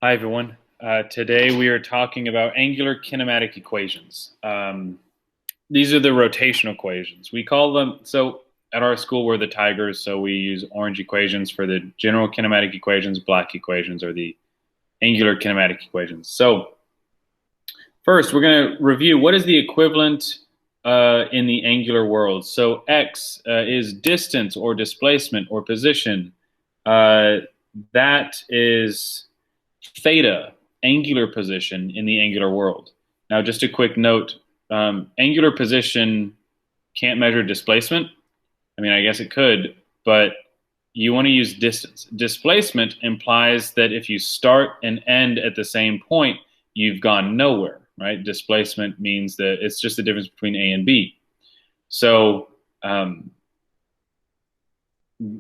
Hi, everyone. Today we are talking about angular kinematic equations. These are the rotational equations. We call them, so at our school we're the Tigers, so we use orange equations for the general kinematic equations, black equations are the angular kinematic equations. So first we're going to review what is the equivalent in the angular world. So x is distance or displacement or position. That is theta, angular position in the angular world. Now, just a quick note, angular position can't measure displacement. I mean, I guess it could, but you want to use distance. Displacement implies that if you start and end at the same point, you've gone nowhere, right? Displacement means that it's just the difference between A and B. So,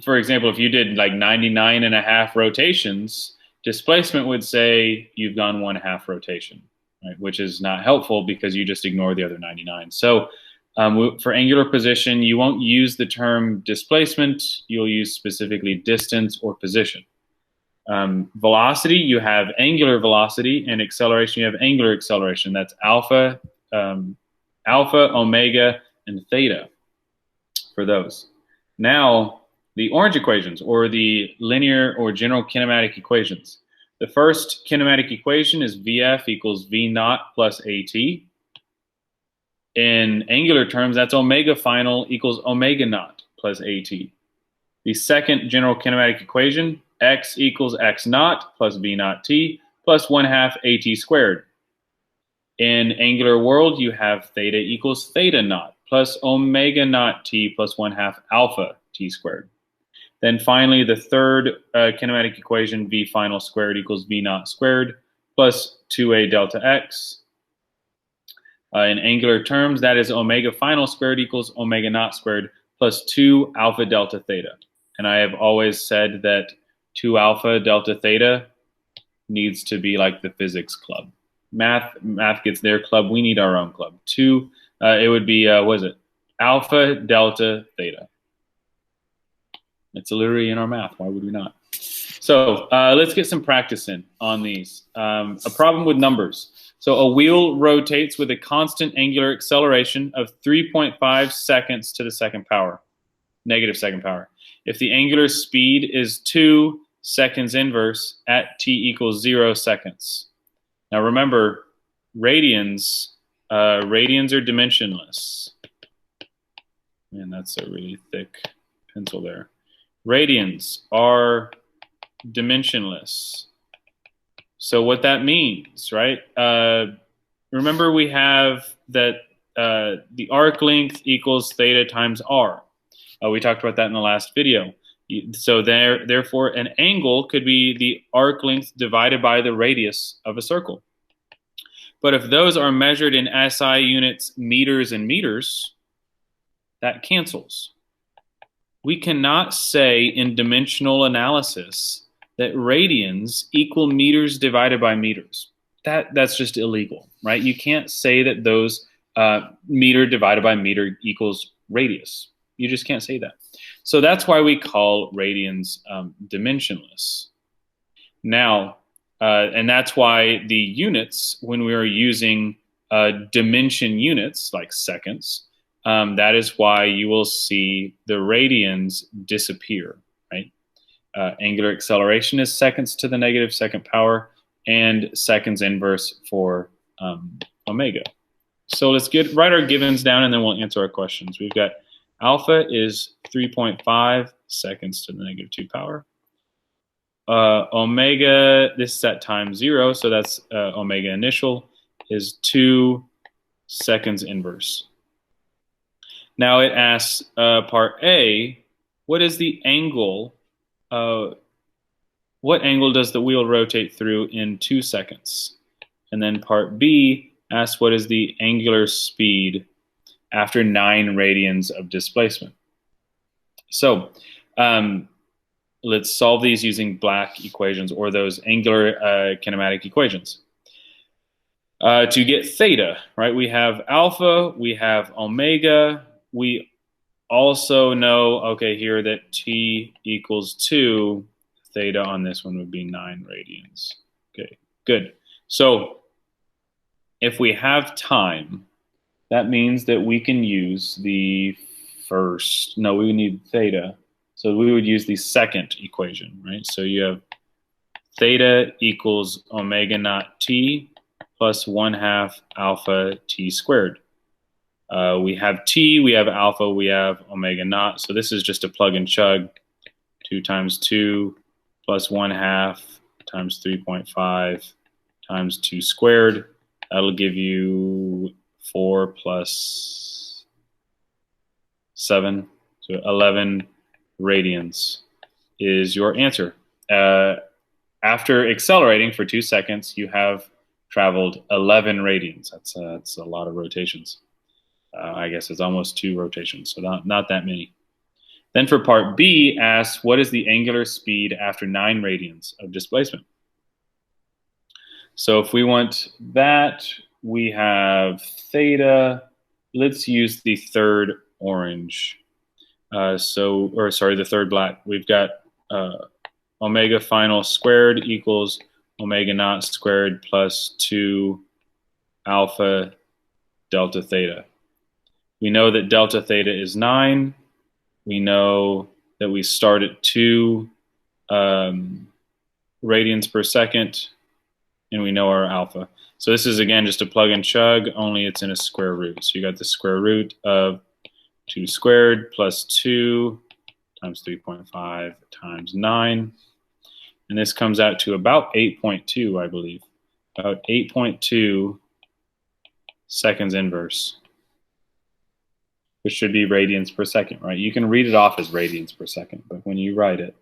for example, if you did like 99 and a half rotations, displacement would say you've gone 1/2 rotation, right? Which is not helpful because you just ignore the other 99. So for angular position, you won't use the term displacement. You'll use specifically distance or position. Velocity, you have angular velocity, and acceleration, you have angular acceleration. That's alpha, omega, and theta for those. Now, the orange equations, or the linear or general kinematic equations. The first kinematic equation is VF equals V naught plus AT. In angular terms, that's omega final equals omega naught plus AT. The second general kinematic equation, X equals X naught plus V naught T plus 1/2 AT squared. In angular world, you have theta equals theta naught plus omega naught T plus 1/2 alpha T squared. Then finally, the third kinematic equation, V final squared equals V naught squared plus 2A delta X. In angular terms, that is omega final squared equals omega naught squared plus 2 alpha delta theta. And I have always said that 2 alpha delta theta needs to be like the physics club. Math gets their club. We need our own club. It would be, what is it? Alpha delta theta. It's literally in our math. Why would we not? So let's get some practice in on these. A problem with numbers. So a wheel rotates with a constant angular acceleration of 3.5 seconds to the second power, negative second power. If the angular speed is 2 seconds inverse at t equals 0 seconds. Now remember, radians are dimensionless. Man, that's a really thick pencil there. Radians are dimensionless. So what that means, right? Remember we have that the arc length equals theta times r. We talked about that in the last video. So therefore, an angle could be the arc length divided by the radius of a circle. But if those are measured in SI units, meters and meters, that cancels. We cannot say in dimensional analysis that radians equal meters divided by meters. That's just illegal, right? You can't say that those meter divided by meter equals radius. You just can't say that. So that's why we call radians dimensionless. Now, and that's why the units, when we are using dimension units like seconds, that is why you will see the radians disappear, right? Angular acceleration is seconds to the negative second power, and seconds inverse for omega. So let's write our givens down, and then we'll answer our questions. We've got alpha is 3.5 seconds to the negative 2 power. Omega, this is at time 0, so that's omega initial, is 2 seconds inverse. Now it asks part A, what is the angle? What angle does the wheel rotate through in 2 seconds? And then part B asks what is the angular speed after 9 radians of displacement. So let's solve these using black equations or those angular kinematic equations. To get theta, right, we have alpha, we have omega, we also know, okay, here that t equals 2, theta on this one would be 9 radians. Okay, good. So if we have time, that means that we can use the first, no, we need theta. So we would use the second equation, right? So you have theta equals omega naught t plus 1/2 alpha t squared. We have t, we have alpha, we have omega naught. So this is just a plug and chug. 2 times 2 plus 1/2 times 3.5 times 2 squared. That'll give you 4 plus 7. So 11 radians is your answer. After accelerating for 2 seconds, you have traveled 11 radians. That's a lot of rotations. I guess it's almost 2 rotations, so not that many. Then for part B, asks, what is the angular speed after 9 radians of displacement? So if we want that, we have theta. Let's use the third orange. The third black. We've got omega final squared equals omega naught squared plus 2 alpha delta theta. We know that delta theta is 9. We know that we start at 2 radians per second, and we know our alpha. So this is, again, just a plug and chug, only it's in a square root. So you got the square root of 2 squared plus 2 times 3.5 times 9. And this comes out to about 8.2, I believe. About 8.2 seconds inverse, which should be radians per second, right? You can read it off as radians per second, but when you write it,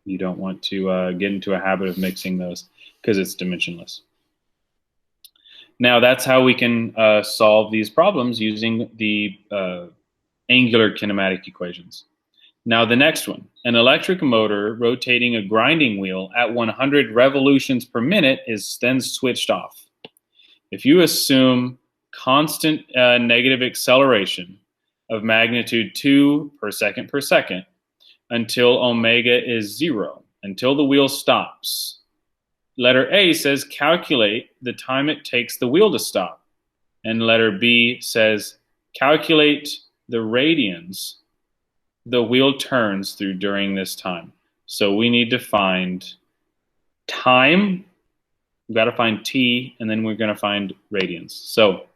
you don't want to get into a habit of mixing those because it's dimensionless. Now, that's how we can solve these problems using the angular kinematic equations. Now, the next one, an electric motor rotating a grinding wheel at 100 revolutions per minute is then switched off. If you assume constant negative acceleration of magnitude 2 per second until omega is 0, until the wheel stops. Letter A says calculate the time it takes the wheel to stop. And letter B says calculate the radians the wheel turns through during this time. So we need to find time. We've got to find t, and then we're going to find radians. So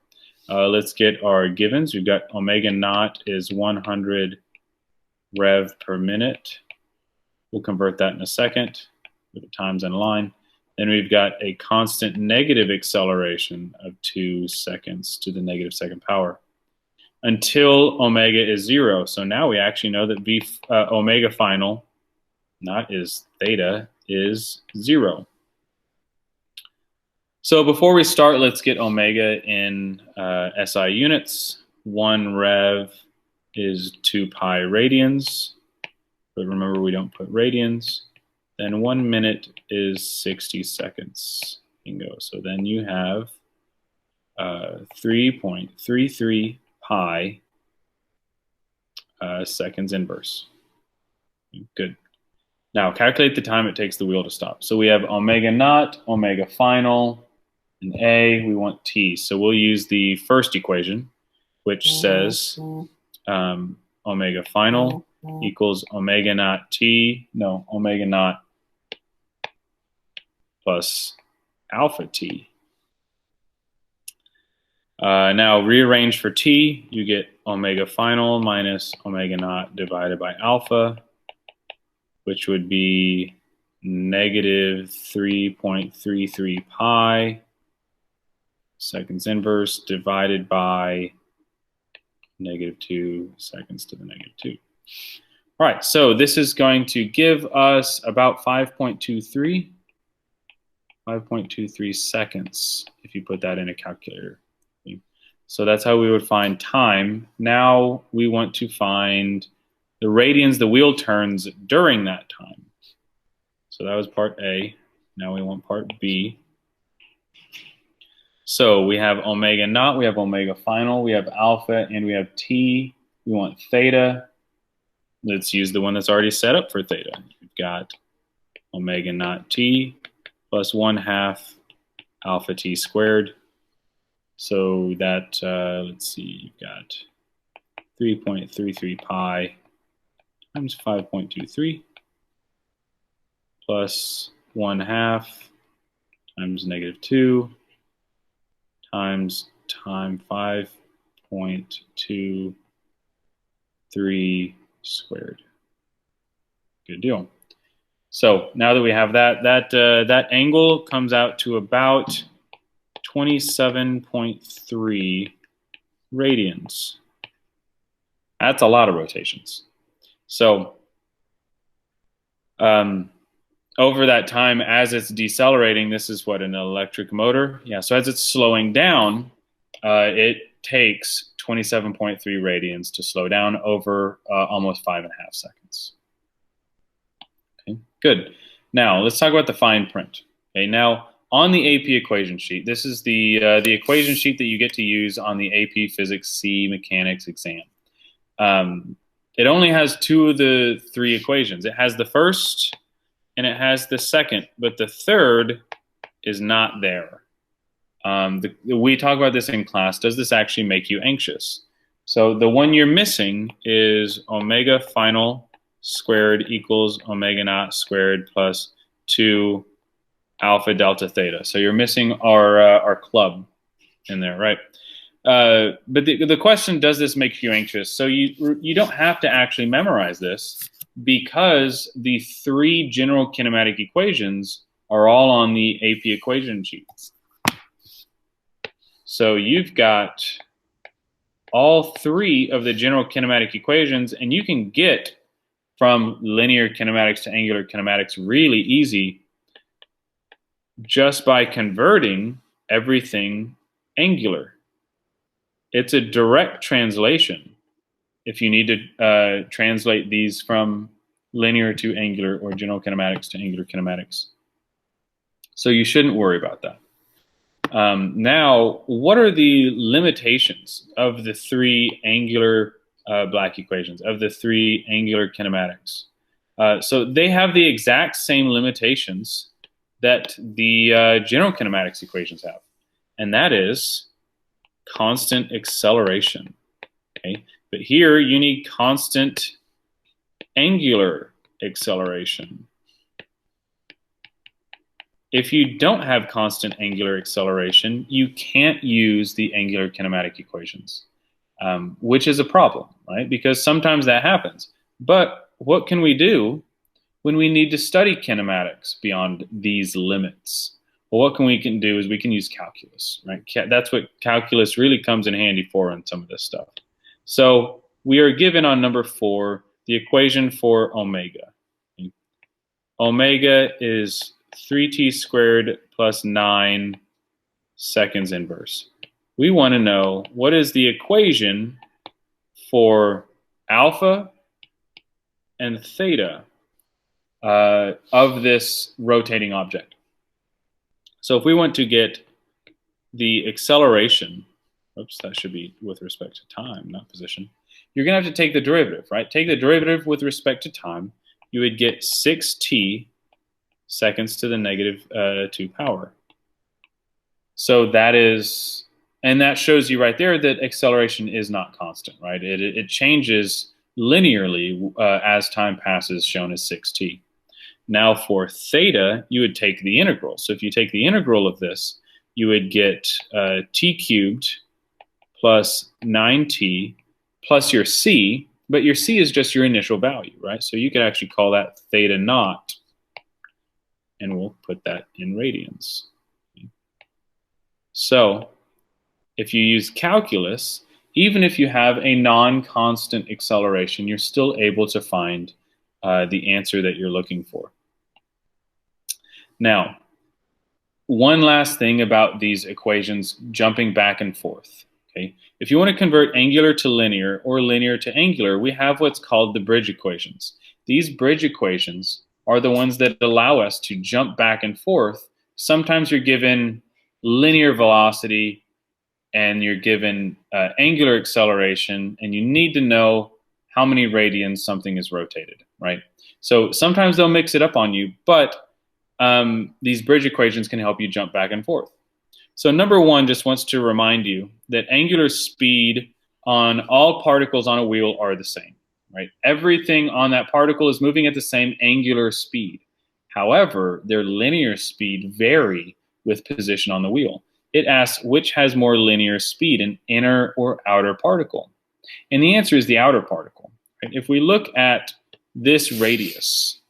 let's get our givens. We've got omega naught is 100 rev per minute. We'll convert that in a second with the times in a line. Then we've got a constant negative acceleration of 2 seconds to the negative second power until omega is 0. So now we actually know that omega final, not is theta, is 0. So before we start, let's get omega in SI units. 1 rev is 2 pi radians, but remember we don't put radians. Then 1 minute is 60 seconds. Bingo. So then you have 3.33 pi seconds inverse. Good. Now calculate the time it takes the wheel to stop. So we have omega naught, omega final, and A, we want t. So we'll use the first equation, which says omega final equals omega naught t, no, omega naught plus alpha t. Now rearrange for t, you get omega final minus omega naught divided by alpha, which would be negative 3.33 pi seconds inverse divided by negative 2 seconds to the negative 2. All right, so this is going to give us about 5.23 seconds if you put that in a calculator. So that's how we would find time. Now we want to find the radians the wheel turns during that time. So that was part A. Now we want part B. So we have omega naught, we have omega final, we have alpha, and we have t. We want theta. Let's use the one that's already set up for theta. We've got omega naught t plus 1/2 alpha t squared. So that, let's see, you've got 3.33 pi times 5.23 plus 1/2 times -2 times time 5.23 squared. Good deal. So now that we have that, that angle comes out to about 27.3 radians. That's a lot of rotations. So over that time, as it's decelerating, this is what, an electric motor? Yeah, so as it's slowing down, it takes 27.3 radians to slow down over almost 5.5 seconds. Okay, good. Now, let's talk about the fine print. Okay, now, on the AP equation sheet, this is the equation sheet that you get to use on the AP Physics C Mechanics exam. It only has 2 of the 3 equations. It has the first and it has the second, but the third is not there. We talk about this in class. Does this actually make you anxious? So the one you're missing is omega final squared equals omega naught squared plus 2 alpha delta theta. So you're missing our club in there, right? But the question, does this make you anxious? So you don't have to actually memorize this, because the 3 general kinematic equations are all on the AP equation sheet. So you've got all 3 of the general kinematic equations, and you can get from linear kinematics to angular kinematics really easy just by converting everything angular. It's a direct translation if you need to translate these from linear to angular or general kinematics to angular kinematics. So you shouldn't worry about that. Now, what are the limitations of the 3 angular black equations, of the 3 angular kinematics? So they have the exact same limitations that the general kinematics equations have, and that is constant acceleration. Okay? But here you need constant angular acceleration. If you don't have constant angular acceleration, you can't use the angular kinematic equations, which is a problem, right? Because sometimes that happens. But what can we do when we need to study kinematics beyond these limits? Well, what we can do is we can use calculus, right? That's what calculus really comes in handy for in some of this stuff. So we are given on number 4 the equation for omega. Omega is 3t squared plus 9 seconds inverse. We want to know, what is the equation for alpha and theta of this rotating object? So if we want to get the acceleration, oops, that should be with respect to time, not position. You're going to have to take the derivative, right? Take the derivative with respect to time. You would get 6t seconds to the -2 power. So that is, and that shows you right there that acceleration is not constant, right? It changes linearly as time passes, shown as 6t. Now for theta, you would take the integral. So if you take the integral of this, you would get t cubed plus 9t plus your c, but your c is just your initial value, right? So you could actually call that theta naught, and we'll put that in radians. So if you use calculus, even if you have a non-constant acceleration, you're still able to find the answer that you're looking for. Now, one last thing about these equations jumping back and forth. Okay? If you want to convert angular to linear or linear to angular, we have what's called the bridge equations. These bridge equations are the ones that allow us to jump back and forth. Sometimes you're given linear velocity and you're given angular acceleration, and you need to know how many radians something is rotated, right? So sometimes they'll mix it up on you, but these bridge equations can help you jump back and forth. So number one just wants to remind you that angular speed on all particles on a wheel are the same, right? Everything on that particle is moving at the same angular speed. However, their linear speed vary with position on the wheel. It asks which has more linear speed, an inner or outer particle. And the answer is the outer particle. Right? If we look at this radius,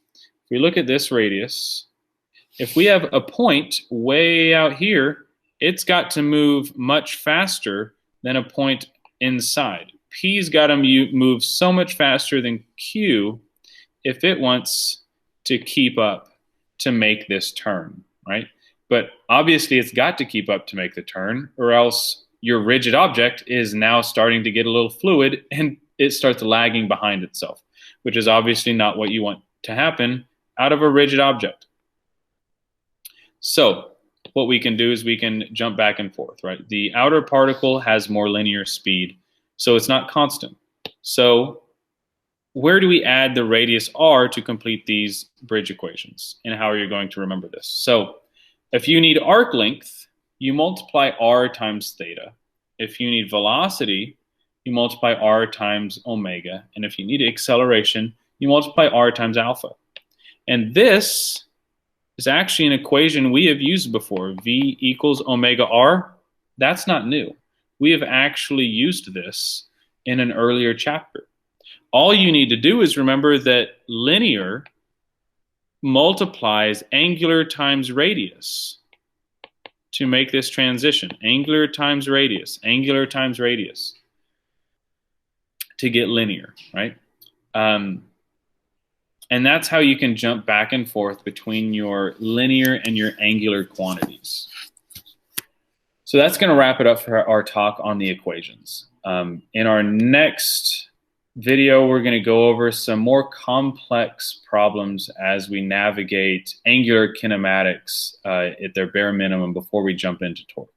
if we have a point way out here, it's got to move much faster than a point inside. P's got to move so much faster than Q if it wants to keep up to make this turn, right? But obviously it's got to keep up to make the turn, or else your rigid object is now starting to get a little fluid and it starts lagging behind itself, which is obviously not what you want to happen out of a rigid object. So what we can do is we can jump back and forth, right? The outer particle has more linear speed, so it's not constant. So where do we add the radius r to complete these bridge equations? And how are you going to remember this? So if you need arc length, you multiply r times theta. If you need velocity, you multiply r times omega. And if you need acceleration, you multiply r times alpha. And this is actually an equation we have used before. V equals omega r. That's not new. We have actually used this in an earlier chapter. All you need to do is remember that linear multiplies angular times radius to make this transition. Angular times radius to get linear, right? And that's how you can jump back and forth between your linear and your angular quantities. So that's going to wrap it up for our talk on the equations. In our next video, we're going to go over some more complex problems as we navigate angular kinematics at their bare minimum before we jump into torque.